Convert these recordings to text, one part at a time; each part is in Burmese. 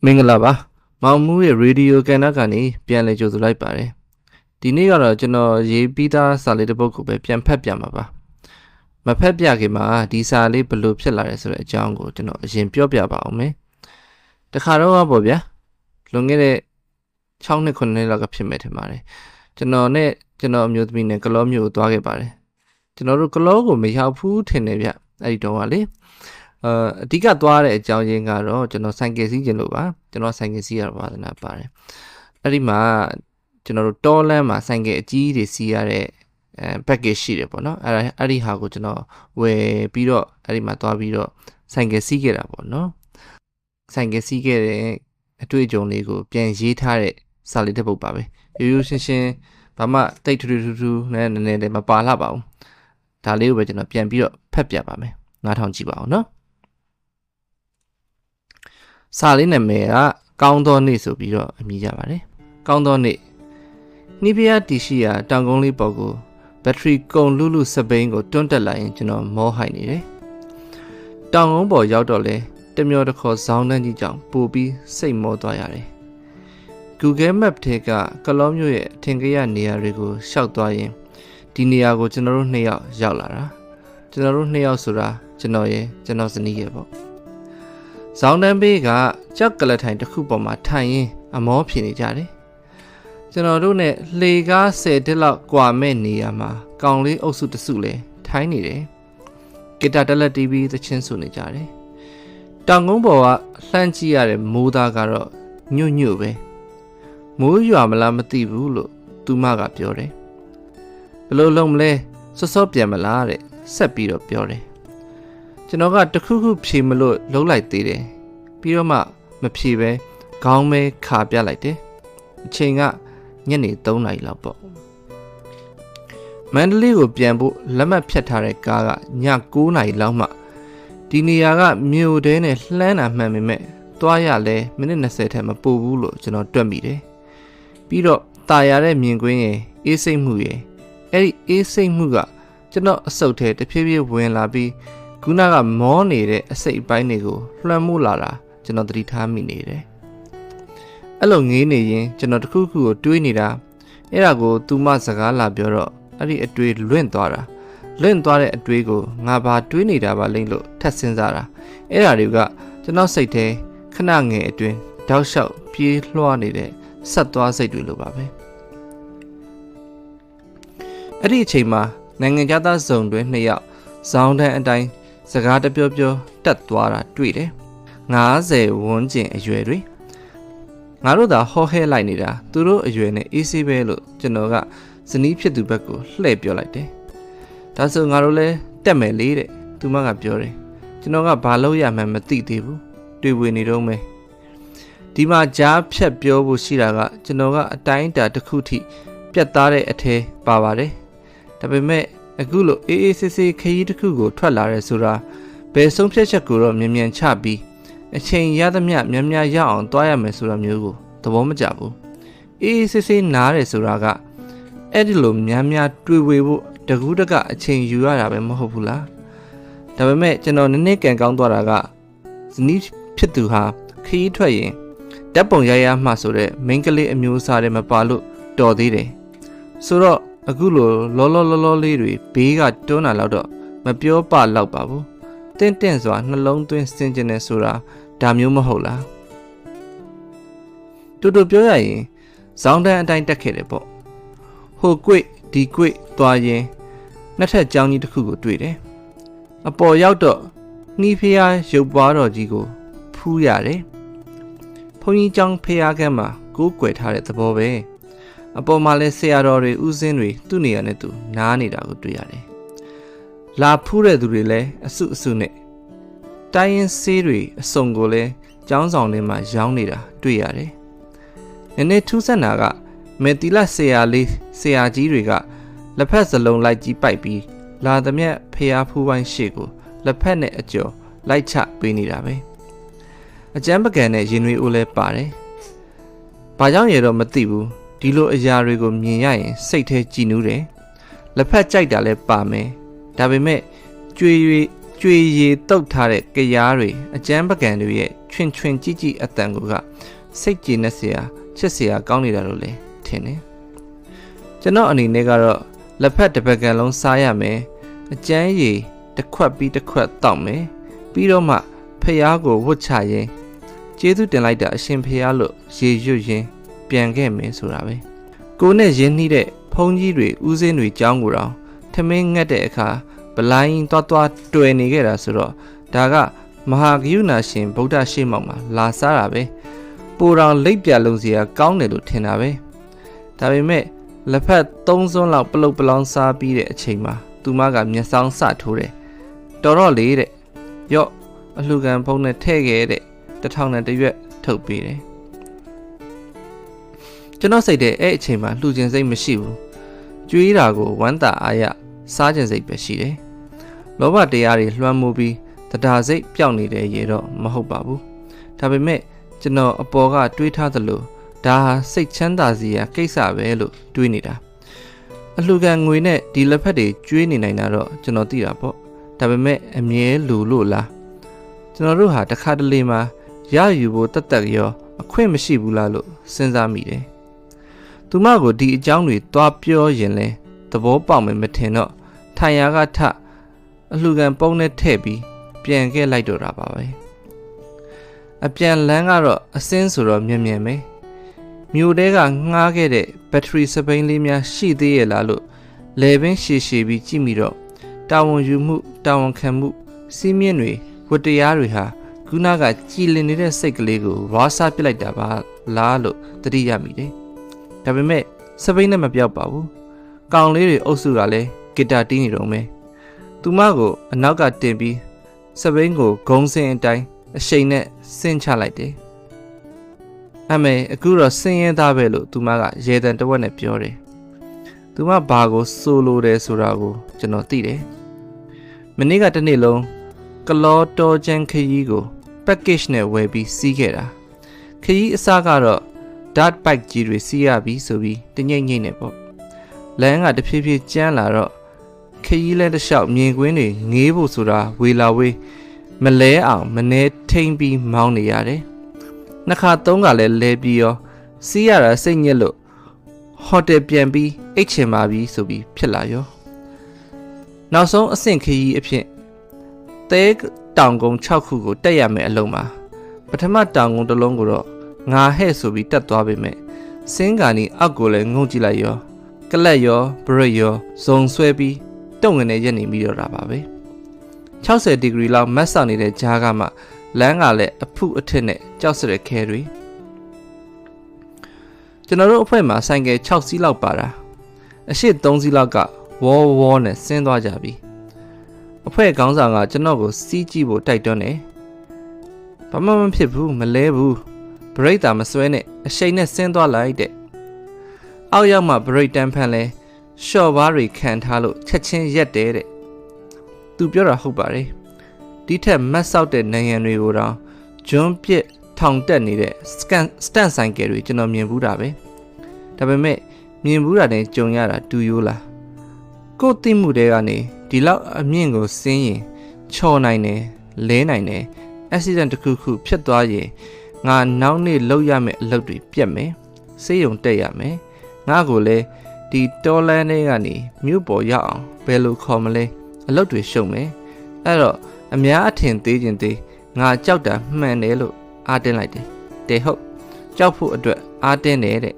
မင်္ဂလာပါမောင်မှုရဲ့ရေဒီယိုကန်နာကနေပြန်လည်ကြိုဆိုလိုက်ပါတယ်ဒီနေ့ကတော့ကျွန်တော်ရေးပြီးသားစာလေးတစ်ပုဒ်ကိုပဲပြန်ဖတ်ပြမှာပါမဖတ်ပြခင်မှာဒီစာလေးဘယ်လိုဖြစ်လာတယ်ဆိုတဲ့အကြောင်းကိုကျွန်တော်အရင်ပြောပြပါအောင်မယ်တခါတော့ပေါ့ဗျာလွန်ခဲ့တဲ့6နှစ်9နှစ်လောက်ကဖြစ်မဲ့ထင်ပါတယ်ကျွန်တော်နဲ့ကျွန်တော်အမျိုးသမီးနဲ့ကလောမျိုးကိုသွားခဲ့ပါတယ်ကျွန်တော်တို့ကလောကိုမရောက်ဘူးထင်တယ်ဗျအဲ့ဒီတုန်းကလေအဓိကသွားတဲ့အကြောင်းရင်းကတော့ကျွန်တော်ဆိုင်ကယ်စီးခြင်းလို့ပါကျွန်တော်ဆိုင်ကယ်စီးရပါသနာပါတယ်အဲ့ဒီမှာကျွန်တော်တို့တောလမ်းမှာဆိုင်ကယ်အကြီးတွေစီးရတဲ့package ရှိတယ်ပေါ့နော်အဲ့ဒီဟာကိုကျွန်တော်ဝယ်ပြီးတော့အဲ့ဒီမှာသွားပြီးတော့ဆိုင်ကယ်စီးခဲ့တာပေါ့နော်ဆိုင်ကယ်စီးခဲ့တဲ့အတွေ့အကြုံလေးကိုပြန်ရေးထားတဲ့စာလေးတစ်ပုဒ်ပါပဲရိုးရိုးရှင်းရှင်းဘာမှတိတ်ထူးထူးနဲ့နည်းနည်းလေးမပါလှပါဘူးဒါလေးကိုပဲကျွန်တော်ပြန်ပြီးတော့ဖတ်ပြပါမယ်နားထောင်ကြည့်ပါအောင်နော်စာလေးနာမည်ကကောင်းသောနေ့ဆိုပြီးတော့အမည်ရပါတယ်ကောင်းသောနေ့နှီးပြားတီရှိရာတောင်ကုန်းလေးပေါ်ကိုဘက်ထရီကုန်လူစပိန်ကိုတွန်းတက်လိုက်ရင်ကျွန်တော်မောဟိုက်နေတယ်တောင်ကုန်းပေါ်ရောက်တော့လဲတမျောတခေါ်ဇောင်းတန်းကြီးကြောင့်ပို့ပြီးစိတ်မောသွားရတယ် Google Map ထဲကကလောမျိုးရဲ့အထင်ကရနေရာတွေကိုရှောက်သွားရင်ဒီနေရာကိုကျွန်တော်တို့2ယောက်ရောက်လာတာကျွန်တော်တို့2ယောက်ဆိုတာကျွန်တော်ရဲ့ကျွန်တော်ဇနီးရဲ့ပေါ့ဇောင်းတန်းဘေးကကြောက်ကလထိုင်တစ်ခုပေါ်မှာထိုင်ရင်အမောဖြစ်နေကြတယ်ကျွန်တော်တို့နဲ့လှေကား10တက်လောက်ကွာမဲ့နေရာမှာကောင်လေးအုပ်စုတစုလဲထိုင်းနေတယ်ဂီတာတက်လက်တီးပြီးသချင်းဆိုနေကြတယ်တောင်ကုန်းပေါ်ကလှမ်းကြည့်ရတဲ့မိုးသားကတော့ညွတ်ညွတ်ပဲမိုးရွာမလားမသိဘူးလို့သူမကပြောတယ်ဘလို့လုံးမလဲစောစောပြန်မလားတဲ့ဆက်ပြီးတော့ပြောတယ်ကျွန်တော်ကတခုခုဖြေမလို့လှုပ်လိုက်သေးတယ်ပြီးတော့မှမဖြေပဲခေါင်းမဲခါပြလိုက်တယ်အချိန်ကညနေ3နာရီလောက်ပေါ့မန္တလေးကိုပြန်ဖို့လက်မှတ်ဖြတ်ထားတဲ့ကားကည9နာရီလောက်မှဒီနေရာကမြို့တဲနဲ့လှမ်းတာမှန်ပေမဲ့သွားရလဲမိနစ်20ထက်မပိုဘူးလို့ကျွန်တော်တွက်မိတယ်ပြီးတော့တာယာတဲ့မြင်ကွင်းရဲ့အေးစိတ်မှုရဲ့အဲ့ဒီအေးစိတ်မှုကကျွန်တော်အဆုတ်ထဲတဖြည်းဖြည်းဝင်လာပြီးခုနကမောနေတဲ့အစိတ်အပိုင်းတွေကိုလွှမ်းမိုးလာတာကျွန်တော်သတိထားမိနေတယ်အဲ့လိုငေးနေရင်ကျွန်တော်တခုခုကိုတွေးနေတာအဲ့ဒါကိုသူမစကားလာပြောတော့အဲ့ဒီအတွေးလွင့်သွားတဲ့အတွေးကိုငါဘာတွေးနေတာပါလိမ့်လို့ထပ်စဉ်းစားတာအဲ့ဒါတွေကကျွန်တော်စိတ်ထဲခဏငယ်အတွင်းတောက်လျှောက်ပြေးလွှားနေတဲ့ဆက်သွားစိတ်တွေလိုပါပဲအဲ့ဒီအချိန်မှာနိုင်ငံသားစုံတွင်2ယောက်ဇောင်းတန်းအတိုင်းစကားတပြောပြောတက်သွားတာတွေ့တယ်50ဝန်းကျင်အရွယ်တွေငါတို့သာဟောဟဲလိုက်နေတာသူတို့အရွယ်နဲ့အေးဆေးပဲလို့ကျွန်တော်ကဇနီးဖြစ်သူဘက်ကိုလှည့်ပြောလိုက်တယ်ဒါဆိုငါတို့လဲတက်မယ်လေတဲ့သူမကပြောတယ်ကျွန်တော်ကဘာလို့ရမှန်းမသိသေးဘူးတွေ့ဝေနေတော့မယ်ဒီမှာကြားဖြတ်ပြောဖို့ရှိတာကကျွန်တော်ကအတိုင်းအတာတစ်ခုထိပြတ်သားတဲ့အထဲပါပါတယ်ဒါပေမဲ့အခုလိုအေးအေးဆေးဆေးခရီးတစ်ခုကိုထွက်လာရဲဆိုတာဘယ်ဆုံးဖြတ်ချက်ကိုတော့မြန်မြန်ချပြီးအချိန်ရသမျှမြန်မြန်ရအောင်တွားရမယ်ဆိုတာမျိုးကိုသဘောမကျဘူးအေးအေးဆေးဆေးနားတယ်ဆိုတာကအဲ့ဒီလိုမြန်မြန်တွေ့ဝေဖို့တကူးတကအချိန်ယူရတာပဲမဟုတ်ဘူးလားဒါပေမဲ့ကျွန်တော်နည်းနည်းကန်ကောင်းသွားတာကဇနီးဖြစ်သူဟာခရီးထွက်ရင်ဓာတ်ပုံရရမှဆိုတဲ့မိန်းကလေးအမျိုးအစားတွေမပါလို့တော်သေးတယ်ဆိုတော့အခုလိုလောလေးတွေဘေးကတွန်းလာတော့မပြောပလောက်ပါဘူးတင့်စွာနှလုံးသွင်းစင်ကြင်နေဆိုတာဒါမျိုးမဟုတ်လားတူပြောရရင်ဇောင်းတန်းအတိုင်းတက်ခဲ့တယ်ပေါ့ဟိုကွေ့ဒီကွေ့သွားရင်နှစ်ထပ်ကြောင်းကြီးတစ်ခုကိုတွေ့တယ်အပေါ်ရောက်တော့နှီးဖျားရုပ်ပွားတော်ကြီးကိုဖူးရတယ်ဘုန်းကြီးကျောင်းဖျားခန်းမှာကိုးကွယ်ထားတဲ့သဘောပဲအပေါ်မှာလဲဆရာတော်တွေဥစဉ်တွေသူ့နေရာနဲ့သူနားနေတာကိုတွေ့ရတယ်လာဖူးတဲ့သူတွေလည်းအစုနဲ့တိုင်းရင်ဆေးတွေအစုံကိုလည်းကျောင်းဆောင်ထဲမှာရောင်းနေတာတွေ့ရတယ်နည်းနည်းထူးဆန်းတာကမေတီလာဆရာကြီးတွေကလက်ဖက်စလုံးလိုက်ကြီးပိုက်ပြီးလာသမျှဖျားဖူးပိုင်းရှေ့ကိုလက်ဖက်နဲ့အကျော်လိုက်ချပေးနေတာပဲအကျမ်းပကံနဲ့ရင်တွေအိုးလဲပါတယ်ဘာကြောင့်ရတော့မသိဘူးဒီလိုအရာတွေကိုမြင်ရရင်စိတ်ထဲကြည်နူးတယ်လက်ဖက်ကြိုက်တာလဲပါမယ်ဒါပေမဲ့ကြွေ ကျွေရည်တုတ်ထားတဲ့ကြရားတွေအကျန်းပကံတွေရဲ့ချွင်ချွင်ကြည့်ကြည့်အတန်ကစိတ်ကြည်နဲ့စရာချစ်စရာကောင်းနေတာလို့လည်းထင်တယ်ကျွန်တော်အနေနဲ့ကတော့လက်ဖက်တစ်ပတ်ကန်လုံးစားရမယ်အကျန်းရည်တစ်ခွက်ပြီးတစ်ခွက်တောက်မယ်ပြီးတော့မှဖျားကိုဝတ်ချရင်ကျေးဇူးတင်လိုက်တာအရှင်ဖျားလို့ရေရွတ်ရင်ပြန်ခဲ့မယ်ဆိုတာပဲကိုနဲ့ရင်းနှီးတဲ့ဖုန်းကြီးတွေဦးစင်းတွေကြောင်းကိုတော့ထမင်းငတ်တဲ့အခါဗလိုင်းသွားတွေ့နေခဲ့တာဆိုတော့ဒါကမဟာကရုဏာရှင်ဗုဒ္ဓရှေ့မှောက်မှာလာစားတာပဲပိုတော်လိပ်ပြလုံးစီကကောင်းတယ်လို့ထင်တာပဲဒါပေမဲ့လက်ဖက်3စွန်းလောက်ပလုတ်ပလောင်းစားပြီးတဲ့အချိန်မှာသူမကမျက်စောင်းစထိုးတယ်တော်တော့လေတဲ့ရော့အလှခံဖုံးနဲ့ထဲ့ခဲ့တဲ့1000နဲ့တရွက်ထုတ်ပေးတယ်ကျွန်တော်စိတ်တဲ့အဲ့အချိန်မှာလှူခြင်းစိတ်မရှိဘူးကျွေးတာကိုဝမ်းသာအားရစားခြင်းစိတ်ပဲရှိတယ်လောဘတရားတွေလွှမ်းမိုးပြီးတရားစိတ်ပျောက်နေတဲ့ရေတော့မဟုတ်ပါဘူးဒါပေမဲ့ကျွန်တော်အပေါ်ကတွေးထားသလိုဒါဟာစိတ်ချမ်းသာစီရာကိစ္စပဲလို့တွေးနေတာအလှခံငွေနဲ့ဒီလက်ဖက်တွေကျွေးနေနိုင်တာတော့ကျွန်တော်သိတာပေါ့ဒါပေမဲ့အမြဲလူလို့လားကျွန်တော်တို့ဟာတစ်ခါတလေမှာရယူဖို့တက်ရောအခွင့်မရှိဘူးလားလို့စဉ်းစားမိတယ်သူမကိုဒီအကြောင်းတွေသွားပြောရင်လဲသဘောပေါက်မယ်မထင်တော့ထိုင်ရာကထအလှခံပုံးနဲ့ထည့်ပြီးပြန်ခဲ့လိုက်တော့တာပါပဲအပြန်လန်းကတော့အစင်းဆိုတော့မြင်ပဲမြို့တဲကငှားခဲ့တဲ့ဘက်ထရီစပိန်လေးများရှိသေးရဲ့လားလို့လေပင်ရှည်ပြီးကြည့်မိတော့တာဝန်ယူမှုတာဝန်ခံမှုစီးမြင့်တွေဝတ္တရားတွေဟာခုနကကြည်လင်နေတဲ့စိတ်ကလေးကိုဝါစားပစ်လိုက်တာပါလားလို့သတိရမိတယ်ဒါပေမဲ့စပိန်နဲ့မပြောက်ပါဘူးကောင်လေးတွေအုပ်စုကလည်းဂီတာတီးနေတော့မယ်သူမကိုအနောက်ကတင်ပြီးစပိန်ကိုဂုံးစင်အတိုင်းအရှိန်နဲ့ဆင်းချလိုက်တယ်အမေအခုတော့ဆင်းရဲသားပဲလို့သူမကရေတံတဝက်နဲ့ပြောတယ်သူမဘာကိုဆိုလိုတယ်ဆိုတာကိုကျွန်တော်သိတယ်မနေ့ကတနေ့လုံးကလောတော်ချန်ခရီးကို package နဲ့ဝယ်ပြီးစီးခဲ့တာခရီးအစားကတော့ dirt bike ကြီးတွေစီးရပြီဆိုပြီးတညိမ့်ညိမ့်နေပေါ့လမ်းကတဖြည်းဖြည်းကျန်းလာတော့ခရီးလဲတစ်လျှောက်မြင်ကွင်းတွေငေးဖို့ဆိုတာဝေလာဝေးမလဲအောင်မနေထိန်ပြီးမောင်းနေရတယ်နှစ်ခါသုံးခါလဲလဲပြီးရောစီးရတာစိတ်ညစ်လို့ဟိုတယ်ပြန်ပြီးအိတ်ချင်ပါပြီဆိုပြီးဖြစ်လာရောနောက်ဆုံးအဆင့်ခရီးအဖြစ်တဲတောင်ကုန်း6ခုကိုတက်ရမယ်အလုံးမှာပထမတောင်ကုန်းတစ်လုံးကိုတော့ငါဟဲ့ဆိုပြီးတက်သွားပေမဲ့စင်းကာနီအောက်ကိုလည်းငုံကြည့်လိုက်ရောကလတ်ရောဘရိတ်ရောဇုံဆွဲပြီးတုံငနဲ့ရက်နေပြီးတော့တာပါပဲ60ဒီဂရီလောက်မတ်ဆောက်နေတဲ့ဂျားကမှလမ်းကလည်းအဖုအထစ်နဲ့ကြောက်စတဲ့ခဲတွေကျွန်တော်တို့အဖွဲ့မှာဆိုင်ကယ်6စီးလောက်ပါတာအရှိ3စီးလောက်ကဝေါ်နဲ့ဆင်းသွားကြပြီအဖွဲ့ခေါင်းဆောင်ကကျွန်တော်ကိုစီးကြည့်ဖို့တိုက်တွန်းတယ်ဘာမှမဖြစ်ဘူးမလဲဘူးဘရိတ်တာမဆွဲနဲ့အရှိန်နဲ့ဆင်းသွားလိုက်တဲ့အောက်ရောက်မှဘရိတ်တန်းဖန်လဲရှော့ဘားတွေခံထားလို့ချက်ချင်းရက်တယ်တဲ့သူပြောတာဟုတ်ပါတယ်ဒီထက်မတ်ဆောက်တဲ့နိုင်ငံတွေကိုတော့ဂျွန်းပစ်ထောင်တက်နေတဲ့စတန့်ဆိုင်ကယ်တွေကျွန်တော်မြင်ဘူးတာပဲဒါပေမဲ့မြင်ဘူးတာနဲ့ကြုံရတာတူရိုးလားကိုယ်သိမှုတွေကနေဒီလောက်အမြင့်ကိုဆင်းရင်ချော်နိုင်တယ်လဲနိုင်တယ် accident တစ်ခုခုဖြစ်သွားရင်ငါနောက်နေ့လောက်ရမယ့်အလုပ်တွေပြတ်မယ်ဆေးရုံတက်ရမယ်ငါကိုလည်းဒီတော်လန်တွေကနေမြို့ပေါ်ရောက်အောင်ဘယ်လိုခေါ်မလဲအလုပ်တွေရှုံမယ်အဲ့တော့အများအထင်သေးခြင်းသေးငါကြောက်တာမှန်တယ်လို့အားတင်းလိုက်တယ်တဲ့ဟုတ်ကြောက်ဖို့အတွက်အားတင်းတယ်တဲ့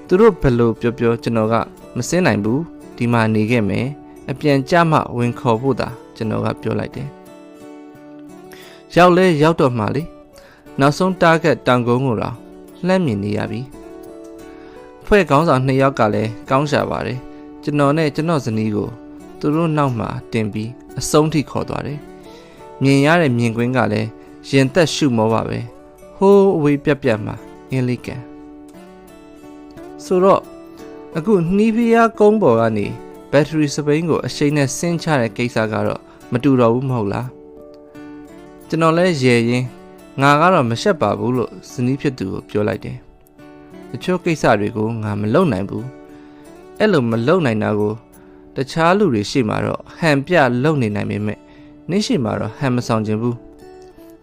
သူတို့ဘယ်လိုပြောကျွန်တော်ကမစင်းနိုင်ဘူးဒီမှာနေခဲ့မယ်အပြန်ကြမှဝင်ခေါ်ဖို့သာကျွန်တော်ကပြောလိုက်တယ်ရောက်လဲရောက်တော့မှလေနောက်ဆုံး target တောင်ကုန်းကိုတော့လှမ်းမြင်နေရပြီဖွဲ့ကောင်းဆောင်2ယောက်ကလည်းကောင်းရှာပါတယ်ကျွန်တော်နဲ့ကျွန်တော်ဇနီးကိုသူတို့နောက်မှာတင်ပြီးအဆုံးထိခေါ်သွားတယ်မြင်ရတဲ့မြင်ကွင်းကလည်းရင်သက်ရှုမောပါပဲဟိုးအဝေးပြတ်မှာအင်းလေးကန်ဆိုတော့အခုနှီးဖျားကုန်းပေါ်ကနေဘက်ထရီစပိန်ကိုအရှိန်နဲ့ဆင်းချတဲ့ကိစ္စကတော့မတူတော့ဘူးမဟုတ်လားကျွန်တော်လည်းရေရင်ငါကတော့မရှက်ပါဘူးလို့ဇနီးဖြစ်သူကိုပြောလိုက်တယ်တချို့ကိစ္စတွေကိုငါမလုပ်နိုင်ဘူးအဲ့လိုမလုပ်နိုင်တာကိုတခြားလူတွေရှေ့မှာတော့ဟန်ပြလုပ်နေနိုင်ပေမဲ့ နင်းရှိမှာတော့ဟန်မဆောင်ခြင်းဘူး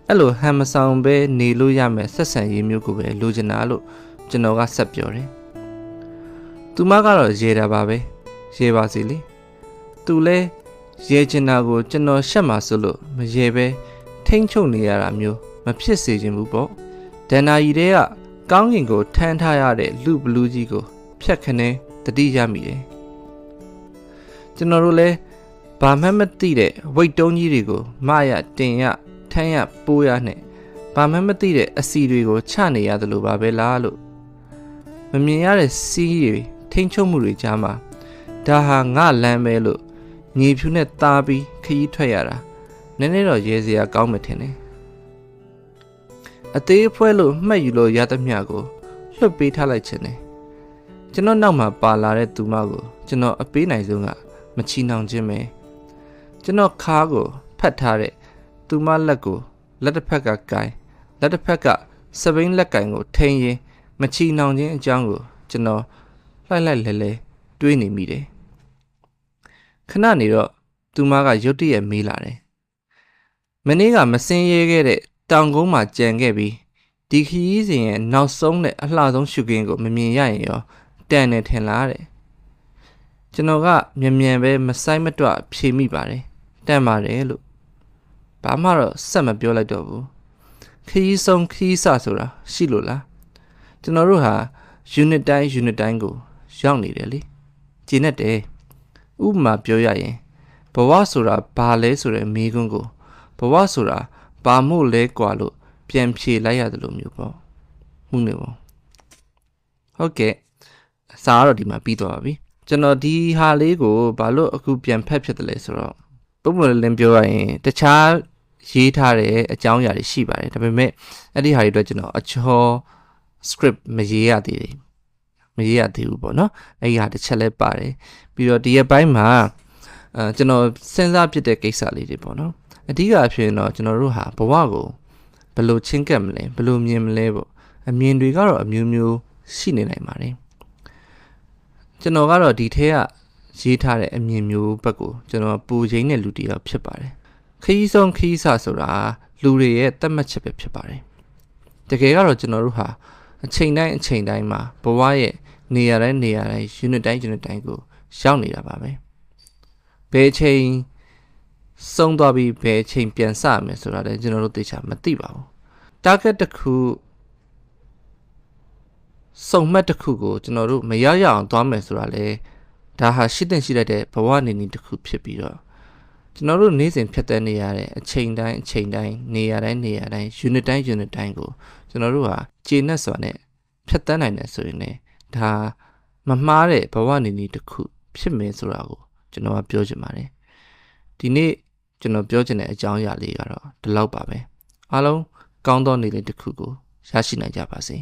အဲ့လိုဟန်မဆောင်ပဲနေလို့ရမယ်ဆက်ဆံရေးမျိုးကိုပဲလိုချင်တာလို့ကျွန်တော်ကဆက်ပြောတယ်သူမကတော့ရေတာပါပဲရေပါစီလေသူလဲရေချင်တာကိုကျွန်တော်ရှက်မှာဆိုလို့မရေပဲထိမ့်ချုပ်နေရတာမျိုးမဖြစ်စေချင်ဘူးပေါ့ဒန်နာကြီးတွေကကောင်းကင်ကိုထမ်းထားရတဲ့လူဘလူးကြီးကိုဖြတ်ခနဲတတိရမိတယ်ကျွန်တော်တို့လဲဘာမှမသိတဲ့ဝိတ်တုံးကြီးတွေကိုမရတင်ရထမ်းရပိုးရနဲ့ဘာမှမသိတဲ့အစီတွေကိုချနေရတယ်လို့ပါပဲလားလို့မမြင်ရတဲ့စီးတွေထိမ့်ချုပ်မှုတွေကြားမှာဒါဟာငါလမ်းပဲလို့ညီဖြူနဲ့သားပြီးခရီးထွက်ရတာနည်းနည်းတော့ရဲစရာကောင်းမှထင်တယ်အသေးဖွဲလို့မှတ်ယူလို့ရသမျှကိုလွတ်ပေးထားလိုက်ခြင်းနဲ့ကျွန်တော်နောက်မှာပါလာတဲ့သူမကိုကျွန်တော်အပေးနိုင်ဆုံးကမချီနှောင်ခြင်းပဲကျွန်တော်ခါးကိုဖတ်ထားတဲ့သူမလက်ကိုလက်တစ်ဖက်ကကိုင်လက်တစ်ဖက်ကစပိန်လက်ကင်ကိုထိန်ရင်မချီနှောင်ခြင်းအကြောင်းကိုကျွန်တော်လိုက်လိုက်လဲလဲတွေးနေမိတယ်ခဏနေတော့သူမကရုတ်တရက်မေးလာတယ်မနေ့ကမစင်းရဲခဲ့တဲ့တောင်ကုန်းမှာကြံခဲ့ပြီးဒီခရီးစဉ်ရဲ့နောက်ဆုံးနဲ့အလှဆုံးရှုခင်းကိုမမြင်ရရင်ရောတန်နေထင်လားတဲ့ကျွန်တော်ကမြန်ပဲမဆိုင်မတွဖြေမိပါတယ်တန်ပါတယ်လို့ဘာမှတော့ဆက်မပြောလိုက်တော့ဘူးခရီးဆုံးခရီးစဆိုတာရှိလို့လားကျွန်တော်တို့ဟာ unit တိုင်းကိုရောက်နေတယ်လေကျင်းနဲ့တယ်ဥပမာပြောရရင်ဘဝဆိုတာဘာလဲဆိုတဲ့မေးခွန်းကိုဘဝဆိုတာဘာမို့လဲကွာလို့ပြန်ဖြေလိုက်ရတယ်လို့မျိုးပေါ့မှုနေပေါ့ဟုတ်ကဲ့စာကတော့ဒီမှာပြီးသွားပါပြီကျွန်တော်ဒီဟာလေးကိုဘာလို့အခုပြန်ဖတ်ဖြစ်တယ်လဲဆိုတော့ပုံမှန်လင်းပြောရရင်တခြားရေးထားတဲ့အကြောင်းအရာတွေရှိပါတယ်ဒါပေမဲ့အဲ့ဒီဟာတွေအတွက်ကျွန်တော်အချော script မရေးရသေးဘူးပေါ့နော်အဲ့ဒီဟာတစ်ချက်လဲပါတယ်ပြီးတော့ဒီရက်ပိုင်းမှာကျွန်တော်စဉ်းစားဖြစ်တဲ့ကိစ္စလေးတွေပေါ့နော်အဓိကအဖြစ်တော့ကျွန်တော်တို့ဟာဘဝကိုဘယ်လိုချင်းကပ်မလဲဘယ်လိုမြင်မလဲပေါ့အမြင်တွေကတော့အမျိုးမျိုးရှိနေနိုင်ပါတယ်ကျွန်တော်ကတော့ဒီထဲကရေးထားတဲ့အမြင်မျိုးဘက်ကိုကျွန်တော်ပူချိန်တဲ့လူတစ်ယောက်ဖြစ်ပါတယ်ခရီးဆုံးခရီးစဆိုတာလူတွေရဲ့သတ်မှတ်ချက်ပဲဖြစ်ပါတယ်တကယ်ကတော့ကျွန်တော်တို့ဟာအချိန်တိုင်းမှာဘဝရဲ့နေရာတိုင်း unit တိုင်းကိုရောက်နေတာပါပဲဘယ်ချိန်ဆုံးသွားပြီးဘယ်ချိန်ပြန်စမယ်ဆိုတာလည်းကျွန်တော်တို့သိချာမသိပါဘူး target တစ်ခုစုံမှတ်တစ်ခုကိုကျွန်တော်တို့မရရအောင်သွားမယ်ဆိုတာလေဒါဟာရှိတဲ့ဘဝနေနေတစ်ခုဖြစ်ပြီးတော့ကျွန်တော်တို့နေ့စဉ်ဖြတ်သန်းနေရတဲ့အချိန်တိုင်းနေရာတိုင်း unit တိုင်းကိုကျွန်တော်တို့ဟာကျေနပ်စွာနဲ့ဖြတ်သန်းနိုင်တယ်ဆိုရင်လည်းဒါမမှားတဲ့ဘဝနေနေတစ်ခုဖြစ်မယ်ဆိုတာကိုကျွန်တော်ကပြောချင်ပါတယ်ဒီနေ့ကျွန်တော်ပြောချင်တဲ့အကြောင်းအရာလေးကတော့ဒီလောက်ပါပဲအားလုံးကောင်းသောနေ့လေးတစ်ခုကိုရရှိနိုင်ကြပါစေ